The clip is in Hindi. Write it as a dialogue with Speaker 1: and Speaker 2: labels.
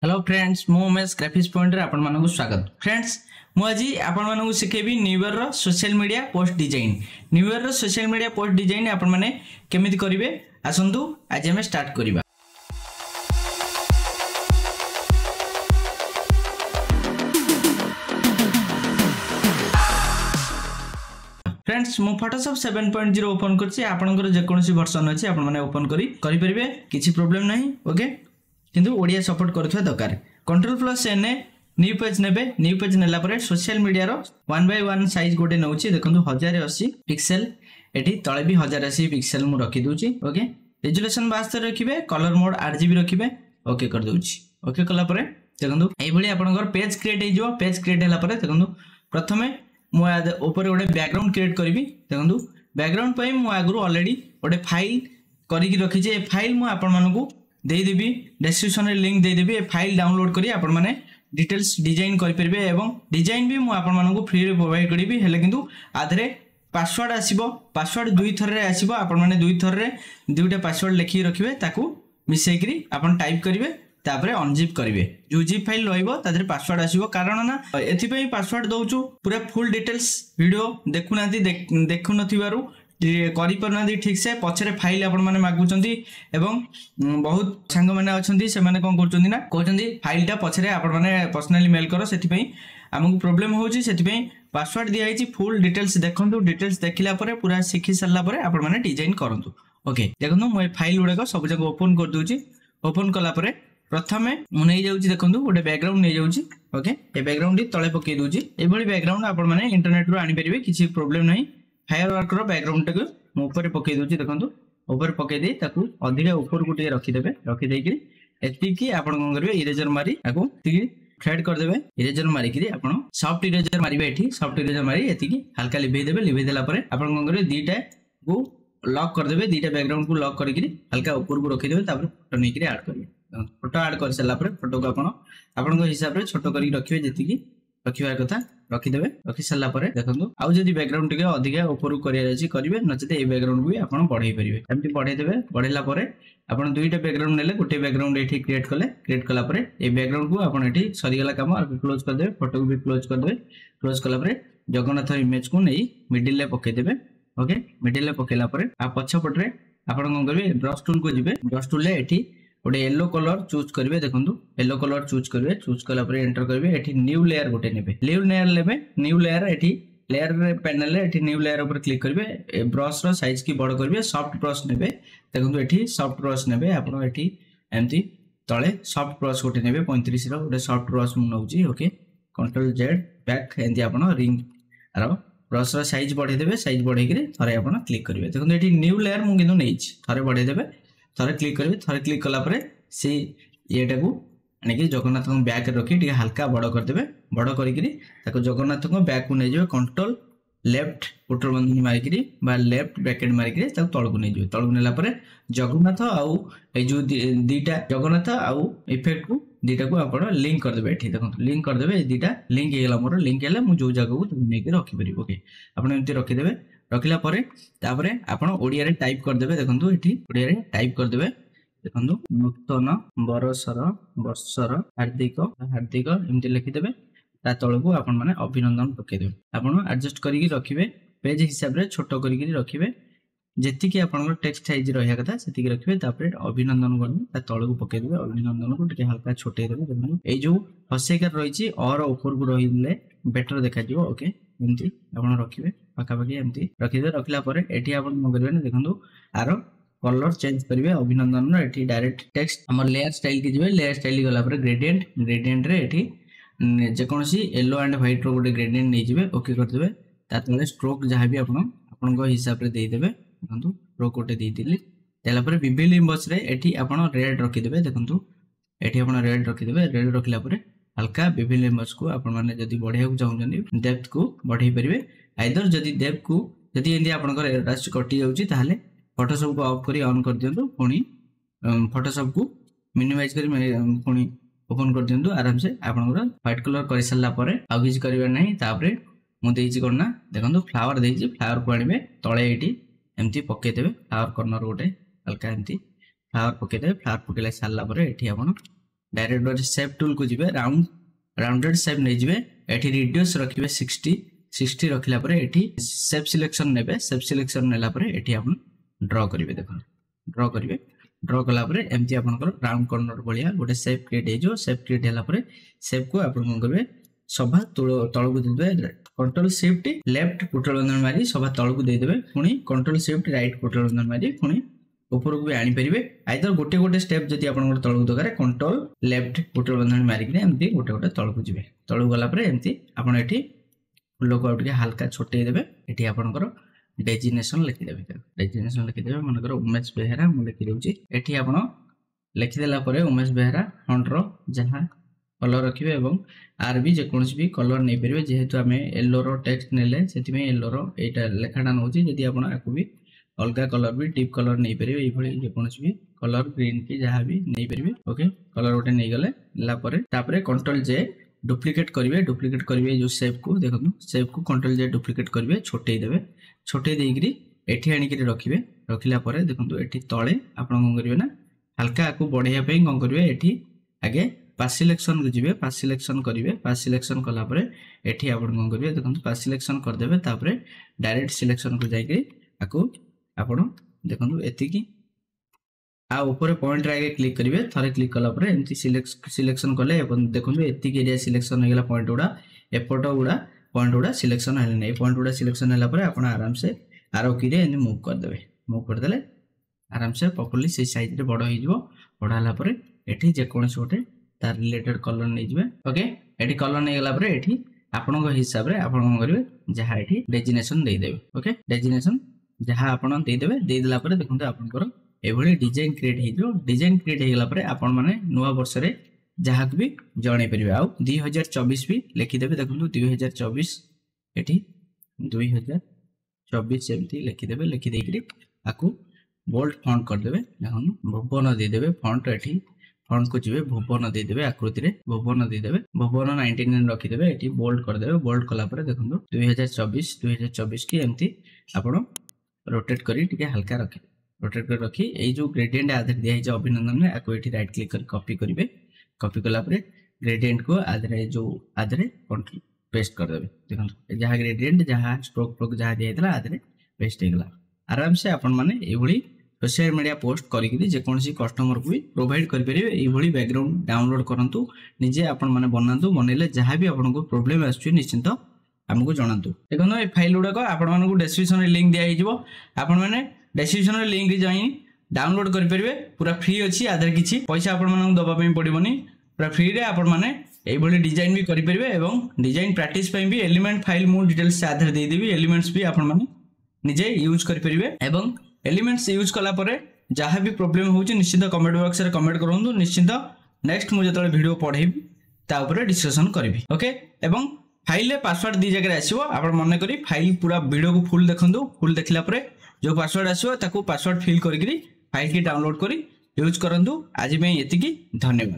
Speaker 1: हेलो फ्रेंड्स मु उमेश ग्राफिक्स पॉइंट रे आपण मानकु स्वागत। फ्रेंड्स मु आज आपण मानकु सिखेबी न्यू ईयर रो social media post design. New year रो सोशल मीडिया पोस्ट डिजाइन आपण माने केमिति करिवे आसंतु आज हम स्टार्ट करिबा। फ्रेंड्स मु फोटोशॉप 7.0 ओपन करछि। आपनकर जे कोनसी वर्जन अछि आपण माने ओपन करि परिबे, किछि प्रॉब्लम नाही। ओके किंतु ओडिया सपोर्ट करथवा दरकार। Ctrl+N न्यू पेज नेबे। न्यू पेज नेला परे सोशल मीडिया रो 1/1 साइज गोटे नउछि। देखंतु 1080 पिक्सेल, एठी तळे भी 1080 पिक्सेल मु रखि दोछि। ओके रेजोल्यूशन 72 रखिबे, कलर मोड RGB रखिबे। ओके कर दोछि। ओके कला परे देखंतु एई भली आपनकर पेज क्रिएट हे जिवो। पेज क्रिएट हैला परे देखंतु प्रथमे मु ऊपर गोटे बैकग्राउंड क्रिएट करिवि। देखंतु बैकग्राउंड पई मु आगु ऑलरेडी गोटे फाइल करि कि रखि जे। फाइल मु आपन मानकु दे देबी, डिस्क्रिप्शन रे लिंक दे देबी। फाइल डाउनलोड करी आपण माने डिटेल्स डिजाइन करि परबे एवं डिजाइन भी मु आपण मानकु फ्री रे प्रोवाइड करिवि। हेले किंतु आधरे पासवर्ड आसीबो। पासवर्ड दुई थर रे आसीबो। आपण माने दुई थर रे दुईटा पासवर्ड लेखि रखिबे, ताकू मिसै करी आपण टाइप करिवे, तापरे अनजिप करिवे। जो जिप फाइल रहइबो तादरे पासवर्ड आसीबो। कारण ना एथि पई पासवर्ड दउचु पूरा फुल डिटेल्स वीडियो देखु नाती देखु नथिबारु करि परनादी ठीक से पछरे फाइल आपण माने मागुचंती एवं बहुत संग माने अछंती से माने कोन करचंती ना कहचंती फाइलटा पछरे आपण माने पर्सनली मेल करो। सेति पई हमकु प्रॉब्लम होउची। सेति पई पासवर्ड दिया आइची। फुल डिटेल्स देखंतु। डिटेल्स देखिला परे पूरा सिखि सरला परे आपण माने डिजाइन करंतु। ओके देखंतु मोय फाइल गुडा को सब जगह ओपन कर दोची। ओपन कला परे प्रथमे मु नै जाउची। देखंतु गोटे बैकग्राउंड नै जाउची। ओके ए बैकग्राउंड तळे पके दोची। एबोली बैकग्राउंड आपण माने इंटरनेट रो आनी परिबे, किछि प्रॉब्लम नै। फायरवर्क रो बैकग्राउंड टाको मु ऊपर पके दोची। देखंतु ऊपर पके दे ताकू अधिका ऊपर गुटे रखि देबे। रखि देई कि एति कि आपण कोन करबे इरेजर मारी आको ति फेड कर देबे। इरेजर मारी कि आपण सॉफ्ट इरेजर मारिबे। एठी सॉफ्ट इरेजर मारी एति कि हल्का लिभे देबे। लिभे देला परे आपण कोन करबे दीटा को लॉक कर देबे। दीटा बैकग्राउंड को लॉक करि कि हल्का ऊपर को रखि देबे। तापर फोटो नै कि ऐड करबे। फोटो ऐड कर सला परे फोटो को आपण को हिसाब रे छोटो करि रखिबे। जेति कि रखिबा कथा रखि देबे। रखि सला परे देखंतु आउ जदी बैकग्राउंड टिके अधिका ऊपर करिया अछि करिवे, नचते ए बैकग्राउंड भी आपण बढ़ाई परिबे। एमति बढ़ाई देबे। बढ़ेला परे आपण दुईटा बैकग्राउंड नेले गोटे बैकग्राउंड एठी क्रिएट कला परे ए बैकग्राउंड को आपण एठी सरी गला काम क्लोज कर देबे। फोटो को भी क्लोज कर देबे। क्लोज कला परे जगन्नाथ इमेज को नै मिडिल ले पके देबे। ओके मिडिल ले पकेला परे आ पछ पटरे आपण कोन करबे ब्रश टूल को जिबे। ब्रश टूल ले एठी गोटे येलो कलर चूज करिवे। देखंतु येलो कलर चूज करिवे। चूज कला परे एंटर करिवे। एठी न्यू लेयर गोटे नेबे। न्यू लेयर लेबे। न्यू लेयर एठी लेयर पैनल रे एठी न्यू लेयर ऊपर क्लिक करिवे। ब्रश रो साइज की बड़ करिवे। सॉफ्ट ब्रश नेबे। देखंतु एठी सॉफ्ट ब्रश नेबे। आपण एठी एमती तळे सॉफ्ट ब्रश गोटे नेबे। 35 रो गोटे सॉफ्ट ब्रश मु नउची। ओके Ctrl+Z बैक एंती आपण रिंग आरो ब्रश रो साइज बढ़े देबे। साइज बढ़े कि थरे आपण क्लिक करिवे। देखंतु एठी न्यू लेयर मु किनु नेइची। थरे बढ़े देबे। थरे क्लिक करिवे। थरे क्लिक कला परे से एटा को आने कि जगन्नाथ को बैक रखी टिके हल्का बड़ कर देबे। बड़ करी कि ताको जगन्नाथ को बैक को नै जेबे। कंट्रोल लेफ्ट पुटर बंधनी मारी कि बा लेफ्ट ब्रैकेट मारी कि ताको तळ को नै जेबे। तळ को नेला परे जगन्नाथ आउ ए जो दीटा जगन्नाथ आउ इफेक्ट को दीटा को आपण लिंक कर देबे। एठी देखो लिंक कर देबे। दीटा लिंक हे गेला मोर। लिंक हेले मु जो जगह को नै के रखि परिबो। ओके आपण एमती रखि देबे। रखिला परे तापरे आपण ओडिया रे टाइप कर देबे। देखंतु एठी ओडिया रे टाइप कर देबे। देखंतु नूतन बरसर वर्षर हार्दिक हार्दिक एमती लिखि देबे। ता तळ को आपण माने अभिनंदन पके देबे। आपण एडजस्ट करि कि रखिबे। पेज हिसाब रे छोटो करि कि रखिबे। जेति कि आपण टेक्स्ट साइज रहिया कथा सेति कि रखिबे। तापरे अभिनंदन गनु ता तळ को पके देबे। अभिनंदन को टिके हल्का छोटे देबे। देखंतु ए जो हसेकर रहिछि और ऊपर को रहिले बेटर देखा जिवो। ओके एमती आपण रखिबे। पाका पाकी एमती रखिबे। रखिला परे एठी आपण न करिबे ना। देखंतु आरो कलर चेंज करिवे। अभिनंदन रे एठी डायरेक्ट टेक्स्ट हमर लेयर स्टाइल के जिवे। लेयर स्टाइल गला पर ग्रेडियंट रे एठी जे कोनसी येलो एंड व्हाइट रो गोटे ग्रेडियंट नै जिवे। ओके कर देबे। ता तले स्ट्रोक जहां भी आपन को हिसाब रे देई देबे। देखंतु स्ट्रोक गोटे देई दिली। देला पर विभिन्न इमेज रे एठी आपन रेड रखि देबे। देखंतु एठी आपन रेड रखि देबे। रेड रखिला परे हल्का विभिन्न इमेज को आपन माने जदी बढ़िया को चाहउछन डेप्थ को बढ़ाई परिबे। आइदर जदी डेप्थ को जदी एंदी आपन को रास्ट कटि जाउची ताहाले फोटोशॉप को ऑफ करी ऑन कर दियंतु। पुणी फोटोशॉप को मिनिमाइज करी पुणी ओपन कर दियंतु। आराम से आपन को व्हाइट कलर कर सल्ला परे आ किछ करिवे नाही। तापरे मु देइची करना देखंतु फ्लावर देइची। फ्लावर को आनिबे तळे एठी एमती पके देबे। फ्लावर कॉर्नर गोटे हल्का एमती फ्लावर पके देबे। फ्लावर पकेला सल्ला परे एठी आपन डायरेक्ट वाले शेप टूल को जिवे राउंडेड शेप नहीं जिवे एठी रेडियस रखिबे 60 रखिला परे एठी शेप सिलेक्शन नेबे शेप सिलेक्शन नेला परे एठी आपण ड्रा करिवे देखो ड्रा करिवे ड्रा कला परे एमती आपनकर राउंड कॉर्नर बलिया गोटे शेप क्रिएट हे जो शेप क्रिएट हैला परे शेप को आपण कोन करबे सभा तळ को देबे कंट्रोल शिफ्ट लेफ्ट कुटल बंधन मारी सभा तळ को दे देबे पुनी कंट्रोल शिफ्ट राइट कुटल बंधन मारी पुनी ऊपर को भी आनी परिबे आइदर गोटे गोटे स्टेप जदी आपन तळ को दरकार कंट्रोल लेफ्ट कुटल बंधन मारी कि एमती गोटे गोटे तळ को जिवे तळ गला परे एमती आपन एठी फुल को आउटे हल्का छोटे देबे एठी आपनकर डेजिग्नेशन लिखि देबे मनकर उमेश बेहेरा मु लिखि देउची एठी आपण लिखि देला परे उमेश बेहेरा फॉन्ट रो जहां कलर रखिबे एवं आर भी जे कोनस भी कलर नै परिबे जेहेतु हमें येलो रो टेक्स्ट नेले सेति में येलो रो एटा लेखाडा नउची जदी आपण आकु भी अलगा कलर भी डीप कलर नै परिबे ए भली जे कोनस भी कलर ग्रीन की जहां भी नै परिबे ओके कलर ओटे नै गले ला परे तापरे कंट्रोल जे डुप्लिकेट करिवे जो शेप को देखो शेप को कंट्रोल जे डुप्लिकेट करिवे छोटे देइकरी एठी आनी के रखिबे रखिला परे देखो एठी तळे आपण कोन करिवे ना हल्का आकु बढ़िया पे कोन करिवे एठी आगे पास सिलेक्शन को जिवे पास सिलेक्शन करिवे पास सिलेक्शन कला परे एठी आपण कोन करिवे देखो पास सिलेक्शन कर देबे तापरे डायरेक्ट सिलेक्शन को जाई के आकु आपण देखो एति की आ ऊपर पॉइंट रे आगे क्लिक करिवे थरे क्लिक कला परे एमती सिलेक्शन कले देखो एति के एरिया सिलेक्शन हो गेला पॉइंट उडा एपट उडा पॉइंट उडा सिलेक्शन हले नै पॉइंट उडा सिलेक्शन हला परे आपण आराम से आरो की रे मूव कर देले आराम से प्रॉपर्ली से साइज रे बड़ हो जिवो बड़ हला परे एठी जे कोन छोटे तार रिलेटेड कलर नै जिवे ओके एठी कलर नै गेला परे एठी आपण को हिसाब रे आपण कोन करिवे जहा एठी डेजिग्नेशन दे देबे ओके डेजिग्नेशन जहा आपण दे देबे दे देला परे देखंतु आपण को एभली डिजाइन क्रिएट हे जो डिजाइन क्रिएट हे गेला परे आपण माने नुवा वर्ष रे जहा भी जणे परिबे आ 2024 भी लिखि देबे देखंतु 2024 एठी 2024 एमती लिखि देबे लिखि देकरी आकु बोल्ड फॉन्ट कर देबे देखन भुवन दे देबे फॉन्ट एठी फॉन्ट को जिवे भुवन दे देबे आकृति रे भुवन दे देबे भुवन 99 रखि देबे एठी बोल्ड कर देबे बोल्ड कला परे देखंतु 2024 की एमती आपण रोटेट करी टिके हल्का रखि रोटेट कर रखी ए जो ग्रेडियंट आधर दिया है अभिनंदन में आपको एठी राइट क्लिक कर कॉपी करिवे कॉपी कला परे ग्रेडियंट को आधरे जो आधरे कंट्रोल पेस्ट कर देबे देखो जहां ग्रेडियंट जहां स्ट्रोक जहां दिया हैतला आधरे पेस्ट हे गला आराम से आपण माने एभली सोशल मीडिया पोस्ट करिकि जे कोनसी कस्टमर को भी प्रोवाइड कर परिबे एभली बैकग्राउंड डाउनलोड करंतु निजे आपण माने बनांतु बनेले जहां भी आपण को प्रॉब्लम आछी निश्चित हमको जणांतु देखो ए फाइल उडा को आपण माने को डिस्क्रिप्शन रे लिंक दिया हे जिवो आपण माने डिस्क्रिप्शन रे लिंक रे जाई डाउनलोड कर परिबे पूरा फ्री अछि आधर किछि पैसा आपण माने दबा पई पडिबोनी पूरा फ्री रे आपण माने एई भली डिजाइन भी करि परिबे एवं डिजाइन प्रैक्टिस पई भी एलिमेंट फाइल मु डिटेल्स से आधर दे देबी एलिमेंट्स भी आपण माने निजे यूज कर परिबे एवं एलिमेंट्स यूज कला परे जहां भी प्रॉब्लम होउछि निश्चित कमेंट बॉक्स रे कमेंट करंतु निश्चित नेक्स्ट मु जतले वीडियो पढेबी ता ऊपर डिस्कशन करबी ओके एवं फाइल रे पासवर्ड दी जगह आसीबो आपण मने करी फाइल पूरा वीडियो को फुल देखंतु फुल देखला परे जो पासवर्ड आसीबो ताको पासवर्ड फिल करिकरी फाइल की डाउनलोड करी यूज करंतु आज में एतिकी धन्यवाद।